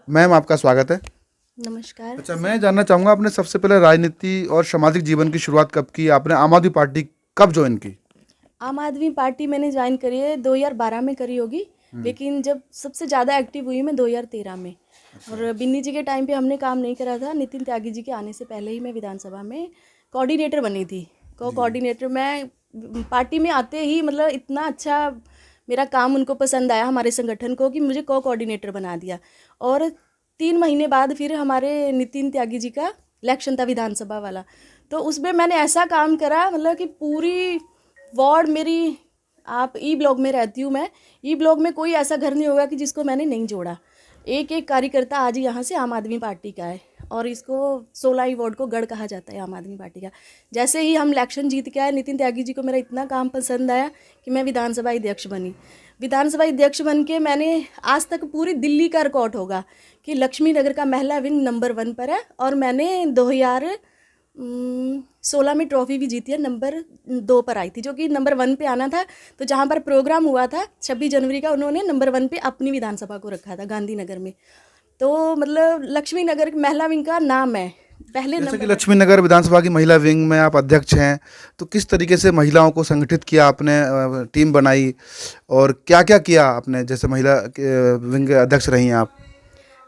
Ma'am आपका स्वागत है। नमस्कार। अच्छा, मैं जानना चाहूँगा आपने सबसे पहले राजनीति और सामाजिक जीवन की शुरुआत कब की? आपने आम आदमी पार्टी कब ज्वाइन की? आम आदमी पार्टी मैंने ज्वाइन करी है 2012 में करी होगी, लेकिन जब सबसे ज़्यादा एक्टिव हुई मैं 2013 में। और बिन्नी जी के टाइम पे हमने काम नहीं करा था, नितिन त्यागी जी के आने से पहले ही मैं विधानसभा में कोऑर्डिनेटर बनी थी। कोऑर्डिनेटर मैं पार्टी में आते ही मतलब इतना अच्छा मेरा काम उनको पसंद आया हमारे संगठन को कि मुझे कोऑर्डिनेटर बना दिया। और 3 महीने बाद फिर हमारे नितिन त्यागी जी का इलेक्शन था विधानसभा वाला, तो उसमें मैंने ऐसा काम करा मतलब कि पूरी वार्ड मेरी, आप ई ब्लॉक में रहती हूँ मैं, ई ब्लॉक में कोई ऐसा घर नहीं होगा कि जिसको मैंने नहीं जोड़ा। एक एक कार्यकर्ता आज यहाँ से आम आदमी पार्टी का है और इसको 16 वार्ड को गढ़ कहा जाता है आम आदमी पार्टी का। जैसे ही हम इलेक्शन जीत के आए, नितिन त्यागी जी को मेरा इतना काम पसंद आया कि मैं विधानसभा अध्यक्ष बनी। विधानसभा अध्यक्ष बन के मैंने आज तक पूरी दिल्ली का रिकॉर्ड होगा कि लक्ष्मी नगर का महिला विंग नंबर 1 पर है। और मैंने 2016 में ट्रॉफी भी जीती है, नंबर 2 पर आई थी, जो कि नंबर 1 पे आना था। तो जहाँ पर प्रोग्राम हुआ था 26 जनवरी का, उन्होंने नंबर 1 पे अपनी विधानसभा को रखा था गांधीनगर में। तो मतलब लक्ष्मी नगर महिला विंग का नाम है पहले जैसे कि नंबर 1। लक्ष्मी नगर विधानसभा की महिला विंग में आप अध्यक्ष हैं, तो किस तरीके से महिलाओं को संगठित किया आपने, टीम बनाई और क्या-क्या किया आपने? जैसे महिला के विंग के अध्यक्ष रही हैं आप।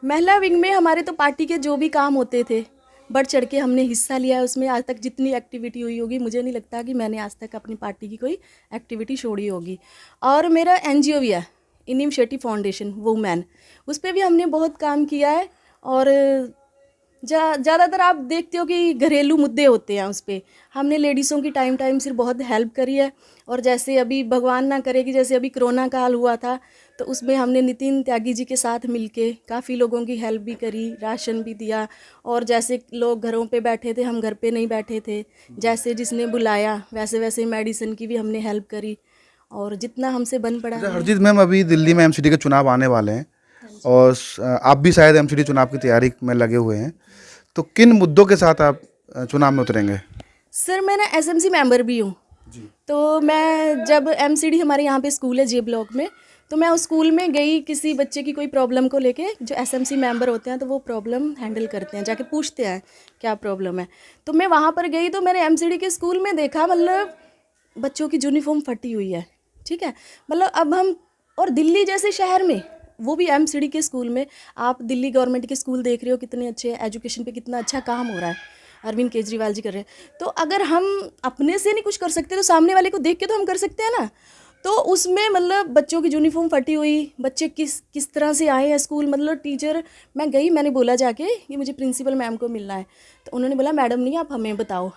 महिला विंग में हमारे तो पार्टी के जो भी काम होते थे बढ़ चढ़ के हमने हिस्सा लिया है उसमें। आज तक जितनी एक्टिविटी हुई होगी, मुझे नहीं लगता कि मैंने आज तक अपनी पार्टी की कोई एक्टिविटी छोड़ी होगी। और मेरा एनजीओ भी है, इनिशिएटिव फाउंडेशन वुमेन, उस पर भी हमने बहुत काम किया है। और ज़्यादातर आप देखते हो कि घरेलू मुद्दे होते हैं, उस पर हमने लेडीज़ों की टाइम टाइम से बहुत हेल्प करी है। और जैसे अभी भगवान ना करे कि जैसे अभी कोरोना काल हुआ था, तो उसमें हमने नितिन त्यागी जी के साथ मिलके काफ़ी लोगों की हेल्प भी करी, राशन भी दिया। और जैसे लोग घरों पे बैठे थे, हम घर पे नहीं बैठे थे, जैसे जिसने बुलाया वैसे वैसे मेडिसिन की भी हमने हेल्प करी। और जितना हमसे बन पड़ा अच्छा हमने। हरजीत मैम, अभी दिल्ली में एमसीडी के चुनाव आने वाले हैं और आप भी शायद एमसीडी चुनाव की तैयारी में लगे हुए हैं, तो किन मुद्दों के साथ आप चुनाव में उतरेंगे? सर मैं ना एसएमसी मेंबर भी हूँ। तो मैं जब एमसीडी हमारे यहाँ पे स्कूल है जे ब्लॉक में, तो मैं उस स्कूल में गई किसी बच्चे की कोई प्रॉब्लम को लेके। जो एसएमसी मेंबर होते हैं तो वो प्रॉब्लम हैंडल करते हैं, जाके पूछते हैं क्या प्रॉब्लम है। तो मैं वहाँ पर गई तो मैंने एमसीडी के स्कूल में देखा मतलब बच्चों की यूनिफॉर्म फटी हुई है, ठीक है। मतलब अब हम, और दिल्ली जैसे शहर में, वो भी एमसीडी के स्कूल में, आप दिल्ली गवर्नमेंट के स्कूल देख रहे हो कितने अच्छे, एजुकेशन पे कितना अच्छा काम हो रहा है, अरविंद केजरीवाल जी कर रहे हैं। तो अगर हम अपने से नहीं कुछ कर सकते तो सामने वाले को देख के तो हम कर सकते हैं ना। तो उसमें मतलब बच्चों की यूनिफॉर्म फटी हुई, बच्चे किस किस तरह से आए हैं स्कूल, मतलब टीचर, मैं गई, मैंने बोला जाके कि मुझे प्रिंसिपल मैम को मिलना है। तो उन्होंने बोला मैडम नहीं, आप हमें बताओ।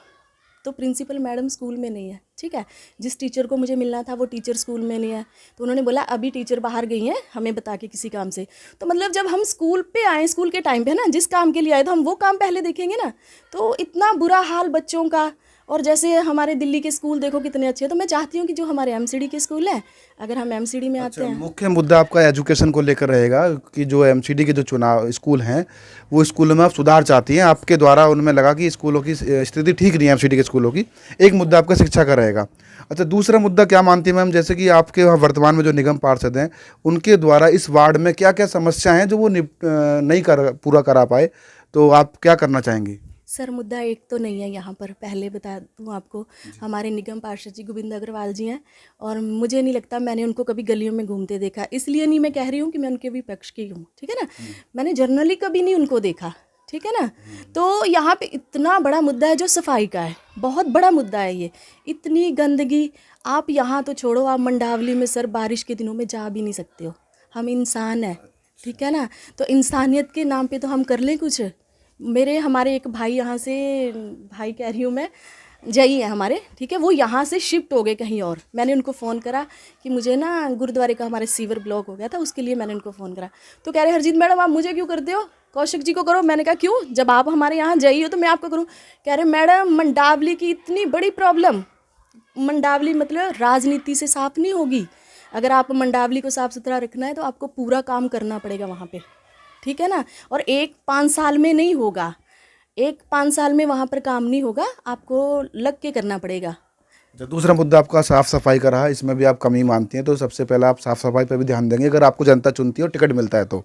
तो प्रिंसिपल मैडम स्कूल में नहीं है, ठीक है। जिस टीचर को मुझे मिलना था वो टीचर स्कूल में नहीं है। तो उन्होंने बोला अभी टीचर बाहर गई हैं हमें बता के किसी काम से। तो मतलब जब हम स्कूल पे आए, स्कूल के टाइम पे ना, जिस काम के लिए आए तो हम वो काम पहले देखेंगे ना। तो इतना बुरा हाल बच्चों का। और जैसे हमारे दिल्ली के स्कूल देखो कितने अच्छे हैं, तो मैं चाहती हूँ कि जो हमारे एमसीडी के स्कूल हैं, अगर हम एमसीडी में आते अच्छा, हैं। मुख्य मुद्दा आपका एजुकेशन को लेकर रहेगा कि जो एमसीडी के जो चुनाव स्कूल हैं, वो स्कूलों में आप सुधार चाहती हैं, आपके द्वारा उनमें लगा कि स्कूलों की स्थिति ठीक नहीं है एमसीडी के स्कूलों की। एक मुद्दा आपका शिक्षा का रहेगा। अच्छा, दूसरा मुद्दा क्या मानती हैं मैम, जैसे कि आपके वहाँ वर्तमान में जो निगम पार्षद हैं, उनके द्वारा इस वार्ड में क्या क्या समस्या हैं जो वो नहीं पूरा करा पाए, तो आप क्या करना चाहेंगी? सर मुद्दा एक तो नहीं है यहाँ पर, पहले बता दूँ आपको। हमारे निगम पार्षद जी गोविंद अग्रवाल जी हैं, और मुझे नहीं लगता मैंने उनको कभी गलियों में घूमते देखा। इसलिए नहीं मैं कह रही हूँ कि मैं उनके विपक्ष की हूँ, ठीक है ना। मैंने जर्नली कभी नहीं उनको देखा, ठीक है ना। तो यहाँ पे इतना बड़ा मुद्दा है जो सफाई का है, बहुत बड़ा मुद्दा है ये। इतनी गंदगी, आप यहाँ तो छोड़ो, आप मंडावली में सर बारिश के दिनों में जा भी नहीं सकते हो। हम इंसान हैं, ठीक है ना। तो इंसानियत के नाम पे तो हम कर लें कुछ। हमारे एक भाई यहाँ से, भाई कह रही हूँ मैं, जई है हमारे, ठीक है, वो यहाँ से शिफ्ट हो गए कहीं और। मैंने उनको फ़ोन करा कि मुझे ना गुरुद्वारे का हमारे सीवर ब्लॉक हो गया था, उसके लिए मैंने उनको फ़ोन करा। तो कह रहे हरजीत मैडम आप मुझे क्यों करते हो, कौशिक जी को करो। मैंने कहा क्यों, जब आप हमारे यहाँ जई हो तो मैं आपको करूँ। कह रहे मैडम मंडावली की इतनी बड़ी प्रॉब्लम, मंडावली मतलब राजनीति से साफ नहीं होगी। अगर आप मंडावली को साफ़ सुथरा रखना है तो आपको पूरा काम करना पड़ेगा वहाँ पे, ठीक है ना। और 1-5 साल में नहीं होगा, 1-5 साल में वहाँ पर काम नहीं होगा, आपको लग के करना पड़ेगा। अच्छा, दूसरा मुद्दा आपका साफ सफाई का रहा, इसमें भी आप कमी मानती हैं, तो सबसे पहले आप साफ सफाई पर भी ध्यान देंगे अगर आपको जनता चुनती है और टिकट मिलता है तो?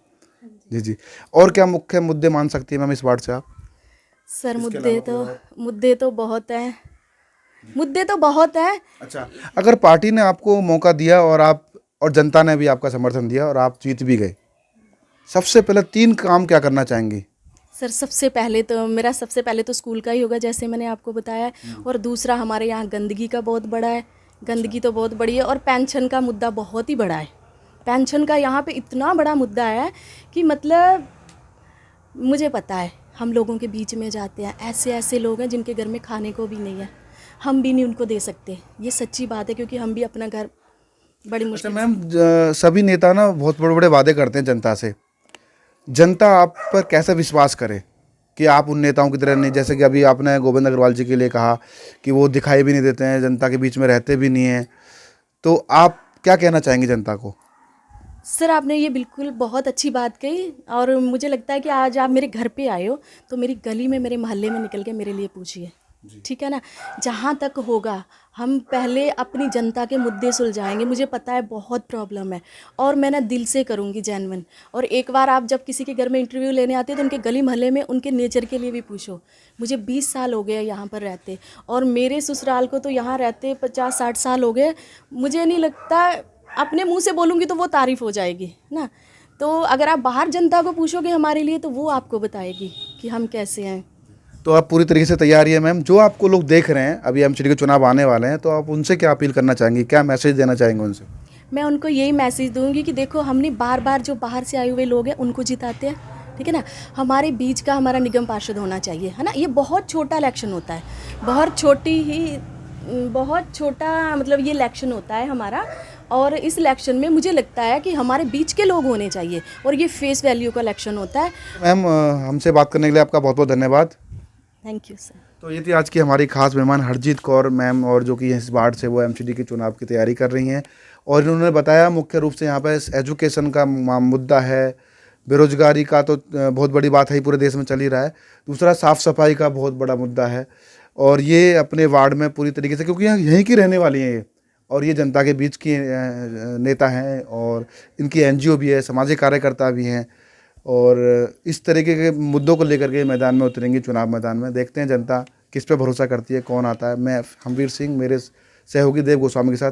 जी जी। और क्या मुख्य मुद्दे मान सकती है मैम इस वार्ड से आप? सर मुद्दे तो बहुत हैं, मुद्दे तो बहुत हैं। अच्छा, अगर पार्टी ने आपको मौका दिया और जनता ने भी आपका समर्थन दिया और आप जीत भी गए, सबसे पहले 3 काम क्या करना चाहेंगी? सर सबसे पहले तो स्कूल का ही होगा, जैसे मैंने आपको बताया है। और दूसरा, हमारे यहाँ गंदगी का बहुत बड़ा है, गंदगी तो बहुत बड़ी है। और पेंशन का मुद्दा बहुत ही बड़ा है। पेंशन का यहाँ पे इतना बड़ा मुद्दा है कि मतलब मुझे पता है, हम लोगों के बीच में जाते हैं, ऐसे ऐसे लोग हैं जिनके घर में खाने को भी नहीं है, हम भी नहीं उनको दे सकते। ये सच्ची बात है, क्योंकि हम भी अपना घर बड़ी अच्छा मुश्किल मैम, सभी नेता ना बहुत बड़े बड़े वादे करते हैं जनता से। जनता आप पर कैसे विश्वास करे कि आप उन नेताओं की तरह नहीं, जैसे कि अभी आपने गोविंद अग्रवाल जी के लिए कहा कि वो दिखाई भी नहीं देते हैं, जनता के बीच में रहते भी नहीं हैं, तो आप क्या कहना चाहेंगे जनता को? सर, आपने ये बिल्कुल बहुत अच्छी बात कही। और मुझे लगता है कि आज आप मेरे घर पे आए हो, तो मेरी गली में, मेरे मोहल्ले में निकल के मेरे लिए पूछिए, ठीक है ना। जहाँ तक होगा, हम पहले अपनी जनता के मुद्दे सुलझाएंगे। मुझे पता है बहुत प्रॉब्लम है, और मैं ना दिल से करूँगी, जेन्युइन। और एक बार आप जब किसी के घर में इंटरव्यू लेने आते हो, तो उनके गली मोहल्ले में उनके नेचर के लिए भी पूछो। मुझे 20 साल हो गए यहाँ पर रहते, और मेरे ससुराल को तो यहाँ रहते 50-60 साल हो गए। मुझे नहीं लगता, अपने मुंह से बोलूँगी तो वो तारीफ़ हो जाएगी ना। तो अगर आप बाहर जनता को पूछोगे हमारे लिए, तो वो आपको बताएगी कि हम कैसे हैं। तो आप पूरी तरीके से तैयार ही है मैम। जो आपको लोग देख रहे हैं, अभी एमसीडी के चुनाव आने वाले हैं, तो आप उनसे क्या अपील करना चाहेंगे, क्या मैसेज देना चाहेंगे उनसे? मैं उनको यही मैसेज दूंगी कि देखो, हमने बार बार जो बाहर से आए हुए लोग हैं उनको जिताते हैं, ठीक है ना। हमारे बीच का हमारा निगम पार्षद होना चाहिए, है ना। ये बहुत छोटा इलेक्शन होता है, बहुत छोटा मतलब ये इलेक्शन होता है हमारा। और इस इलेक्शन में मुझे लगता है कि हमारे बीच के लोग होने चाहिए, और ये फेस वैल्यू का इलेक्शन होता है। मैम, हमसे बात करने के लिए आपका बहुत बहुत धन्यवाद। Thank you sir. तो ये थी आज की हमारी खास मेहमान हरजीत कौर मैम, और जो कि इस वार्ड से वो एमसीडी के चुनाव की तैयारी कर रही हैं। और इन्होंने बताया मुख्य रूप से यहाँ पर एजुकेशन का मुद्दा है, बेरोजगारी का तो बहुत बड़ी बात है, पूरे देश में चल ही रहा है। दूसरा, साफ़ सफाई का बहुत बड़ा मुद्दा है, और ये अपने वार्ड में पूरी तरीके से, क्योंकि यहाँ यहीं की रहने वाली हैं ये, और ये जनता के बीच की नेता हैं, और इनकी एनजीओ भी है, सामाजिक कार्यकर्ता भी हैं, और इस तरीके के मुद्दों को लेकर के मैदान में उतरेंगी, चुनाव मैदान में। देखते हैं जनता किस पे भरोसा करती है, कौन आता है। मैं हमवीर सिंह, मेरे सहयोगी देव गोस्वामी के साथ